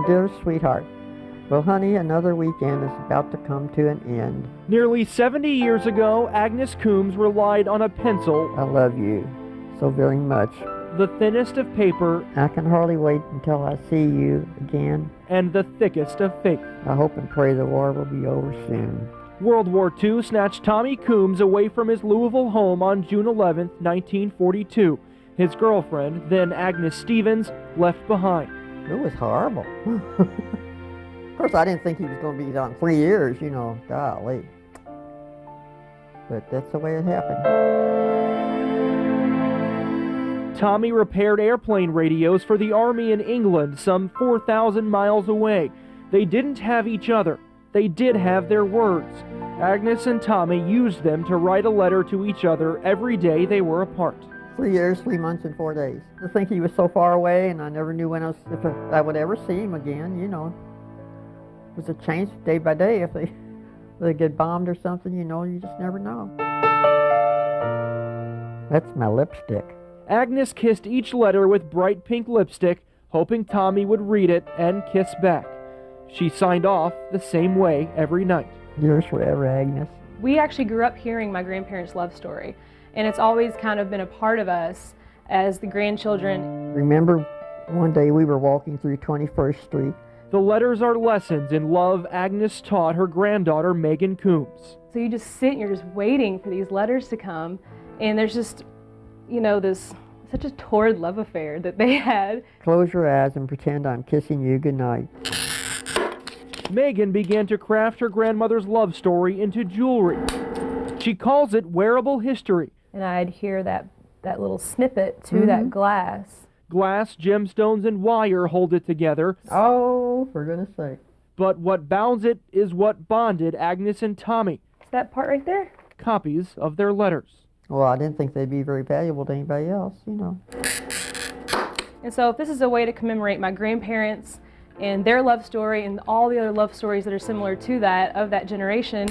My dear sweetheart, well, honey, another weekend is about to come to an end. Nearly 70 years ago, Agnes Coombs relied on a pencil, I love you so very much. the thinnest of paper, I can hardly wait until I see you again. and the thickest of faith. I hope and pray the war will be over soon. World War II snatched Tommy Coombs away from his Louisville home on June 11, 1942. His girlfriend, then Agnes Stevens, left behind. It was horrible. Of course, I didn't think he was going to be gone 3 years, golly. But that's the way it happened. Tommy repaired airplane radios for the Army in England, some 4,000 miles away. They didn't have each other. They did have their words. Agnes and Tommy used them to write a letter to each other every day they were apart. 3 years, 3 months, and 4 days. To think he was so far away, and I never knew if I would ever see him again, It was a change day by day. If they get bombed or something, you just never know. That's my lipstick. Agnes kissed each letter with bright pink lipstick, hoping Tommy would read it and kiss back. She signed off the same way every night. Yours forever, Agnes. We actually grew up hearing my grandparents' love story, and it's always kind of been a part of us as the grandchildren. Remember one day we were walking through 21st Street. The letters are lessons in love Agnes taught her granddaughter Megan Coombs. So you just sit and you're just waiting for these letters to come, and there's just, this such a torrid love affair that they had. Close your eyes and pretend I'm kissing you goodnight. Megan began to craft her grandmother's love story into jewelry. She calls it wearable history. And I'd hear that little snippet to that glass. Glass, gemstones, and wire hold it together. Oh, for goodness sake. But what bounds it is what bonded Agnes and Tommy. It's that part right there. Copies of their letters. Well, I didn't think they'd be very valuable to anybody else, And so if this is a way to commemorate my grandparents and their love story and all the other love stories that are similar to that, of that generation,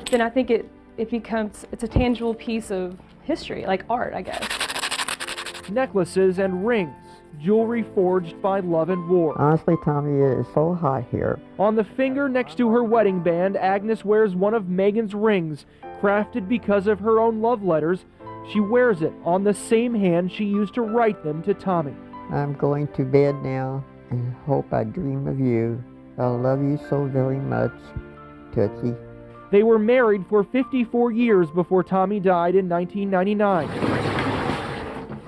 then I think it's a tangible piece of history, like art, I guess. Necklaces and rings, jewelry forged by love and war. Honestly, Tommy, it is so hot here. On the finger next to her wedding band, Agnes wears one of Megan's rings, crafted because of her own love letters. She wears it on the same hand she used to write them to Tommy. I'm going to bed now and hope I dream of you. I love you so very much, Tootsie. They were married for 54 years before Tommy died in 1999.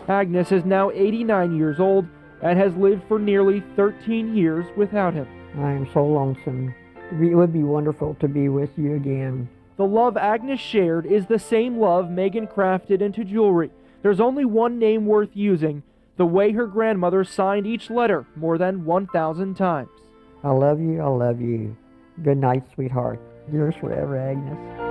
Agnes is now 89 years old and has lived for nearly 13 years without him. I am so lonesome. It would be wonderful to be with you again. The love Agnes shared is the same love Megan crafted into jewelry. There's only one name worth using, the way her grandmother signed each letter more than 1,000 times. I love you, I love you. Good night, sweetheart. Yours forever, Agnes.